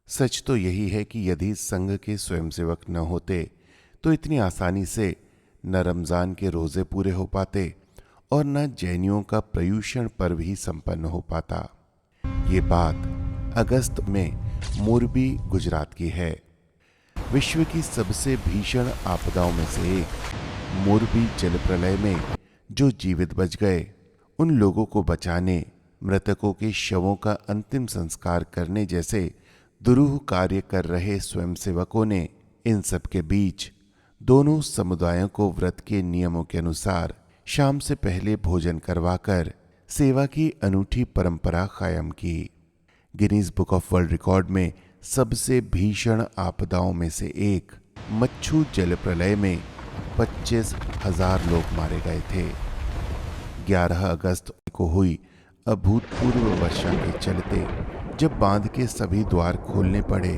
सच तो यही है कि यदि संघ के स्वयंसेवक न होते तो इतनी आसानी से न रमजान के रोजे पूरे हो पाते और न जैनियों का प्रयूषण पर्व ही संपन्न हो पाता। ये बात अगस्त में मोरबी गुजरात की है। विश्व की सबसे भीषण आपदाओं में से एक मोरबी जल प्रलय में जो जीवित बच गए, उन लोगों को बचाने, मृतकों के शवों का अंतिम संस्कार करने जैसे दुरूह कार्य कर रहे स्वयंसेवकों ने इन सब के बीच दोनों समुदायों को व्रत के नियमों के अनुसार शाम से पहले भोजन करवाकर सेवा की अनूठी परंपरा कायम की। Guinness book of world record में सबसे भीषण आपदाओं में से एक मच्छू जल प्रलय में 25,000 लोग मारे गए थे। 11 अगस्त को हुई अभूतपूर्व वर्षा के चलते जब बांध के सभी द्वार खोलने पड़े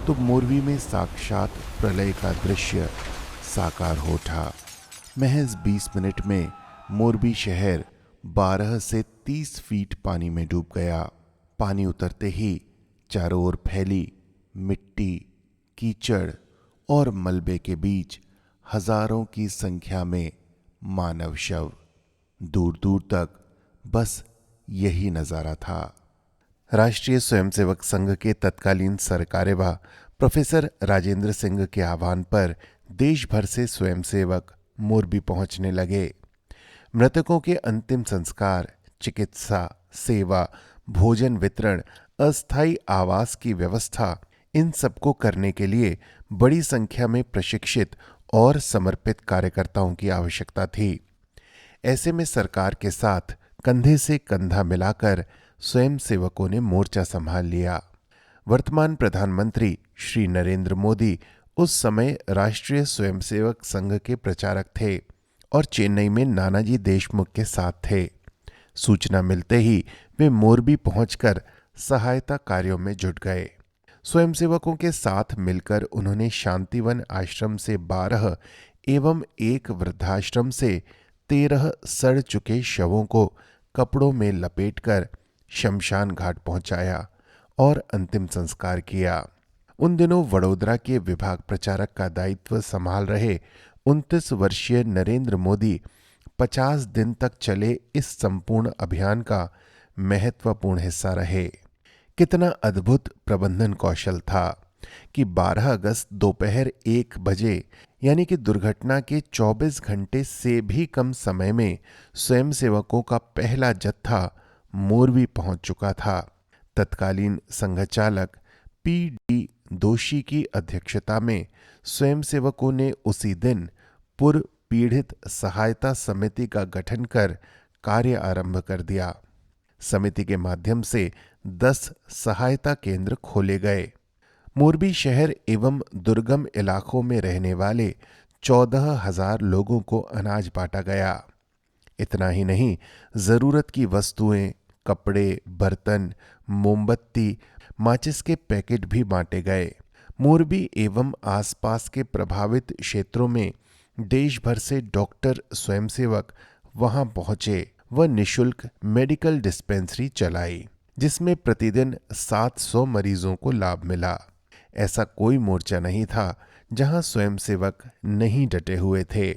तो मोरबी में साक्षात प्रलय का दृश्य साकार हो उठा। महज 20 मिनट में मोरबी शहर 12 से 30 फीट पानी में डूब गया। पानी उतरते ही चारों ओर फैली मिट्टी, कीचड़ और मलबे के बीच हजारों की संख्या में मानव शव। दूर दूर तक बस यही नजारा था। राष्ट्रीय स्वयंसेवक संघ के तत्कालीन सरकार्यवाह प्रोफेसर राजेंद्र सिंह के आह्वान पर देश भर से स्वयंसेवक मोरबी पहुंचने लगे। मृतकों के अंतिम संस्कार, चिकित्सा सेवा, भोजन वितरण, अस्थायी आवास की व्यवस्था, इन सबको करने के लिए बड़ी संख्या में प्रशिक्षित और समर्पित कार्यकर्ताओं की आवश्यकता थी। ऐसे में सरकार के साथ कंधे से कंधा मिलाकर स्वयंसेवकों ने मोर्चा संभाल लिया। वर्तमान प्रधानमंत्री श्री नरेंद्र मोदी उस समय राष्ट्रीय स्वयंसेवक संघ के प्रचारक थे और चेन्नई में नानाजी देशमुख के साथ थे। सूचना मिलते ही वे मोरबी पहुंचकर सहायता कार्यों में जुट गए। स्वयंसेवकों के साथ मिलकर उन्होंने शांतिवन आश्रम से 12 एवं एक वृद्धाश्रम से 13 सड़ चुके शवों को कपड़ों में लपेटकर शमशान घाट पहुंचाया और अंतिम संस्कार किया। उन दिनों वडोदरा के विभाग प्रचारक का दायित्व संभाल रहे 29 वर्षीय नरेंद्र मोदी 50 दिन तक चले इस संपूर्ण अभियान का महत्वपूर्ण हिस्सा रहे। कितना अद्भुत प्रबंधन कौशल था कि 12 अगस्त दोपहर 1 बजे यानी कि दुर्घटना के 24 घंटे से भी कम समय में स्वयंसेवकों का पहला जत्था मोरबी पहुंच चुका था। तत्कालीन संघचालक पी.डी. दोषी की अध्यक्षता में स्वयंसेवकों ने उसी दिन पूर्व पीड़ित सहायता समिति का गठन कर कार्य आरंभ कर दिया। समिति के माध्यम से 10 सहायता केंद्र खोले गए। मोरबी शहर एवं दुर्गम इलाकों में रहने वाले 14,000 लोगों को अनाज बांटा गया। इतना ही नहीं, जरूरत की वस्तुएं, कपड़े, बर्तन, मोमबत्ती, माचिस के पैकेट भी बांटे गए। मोरबी एवं आसपास के प्रभावित क्षेत्रों में देश भर से डॉक्टर स्वयंसेवक वहां पहुंचे व निशुल्क मेडिकल डिस्पेंसरी चलाई, जिसमें प्रतिदिन 700 मरीजों को लाभ मिला। ऐसा कोई मोर्चा नहीं था जहां स्वयंसेवक नहीं डटे हुए थे।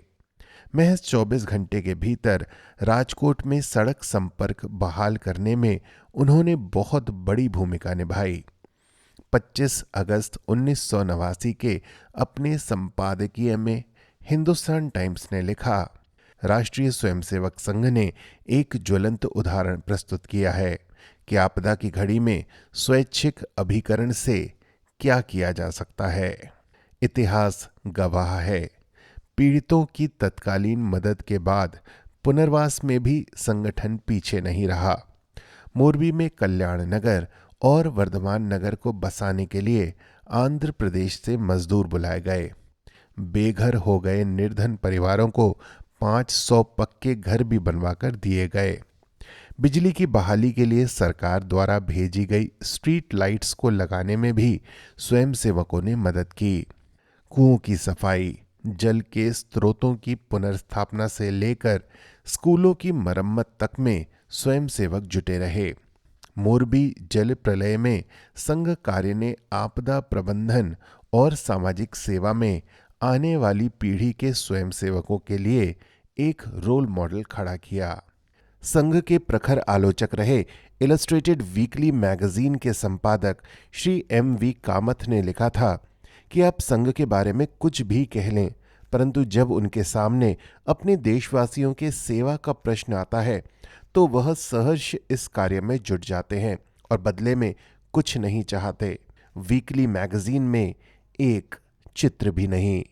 महज 24 घंटे के भीतर राजकोट में सड़क संपर्क बहाल करने में उन्होंने बहुत बड़ी भूमिका निभाई। 25 अगस्त 1989 के अपने संपादकीय में हिंदुस्तान टाइम्स ने लिखा, राष्ट्रीय स्वयंसेवक संघ ने एक ज्वलंत उदाहरण प्रस्तुत किया है कि आपदा की घड़ी में स्वैच्छिक अभिकरण से क्या किया जा सकता है। इतिहास गवाह है, पीड़ितों की तत्कालीन मदद के बाद पुनर्वास में भी संगठन पीछे नहीं रहा। मोरबी में कल्याण नगर और वर्धमान नगर को बसाने के लिए आंध्र प्रदेश से मजदूर बुलाए गए। बेघर हो गए निर्धन परिवारों को 500 पक्के घर भी बनवाकर दिए गए। बिजली की बहाली के लिए सरकार द्वारा भेजी गई स्ट्रीट लाइट्स को लगाने में भी स्वयंसेवकों ने मदद की। कुओं की सफाई, जल के स्रोतों की पुनर्स्थापना से लेकर स्कूलों की मरम्मत तक में स्वयंसेवक जुटे रहे। मोरबी जल प्रलय में संघ कार्य ने आपदा प्रबंधन और सामाजिक सेवा में आने वाली पीढ़ी के स्वयंसेवकों के लिए एक रोल मॉडल खड़ा किया। संघ के प्रखर आलोचक रहे इलस्ट्रेटेड वीकली मैगजीन के संपादक श्री M.V. कामथ ने लिखा था कि आप संघ के बारे में कुछ भी कह लें, परंतु जब उनके सामने अपने देशवासियों के सेवा का प्रश्न आता है तो वह सहर्ष इस कार्य में जुट जाते हैं और बदले में कुछ नहीं चाहते, वीकली मैगजीन में एक चित्र भी नहीं।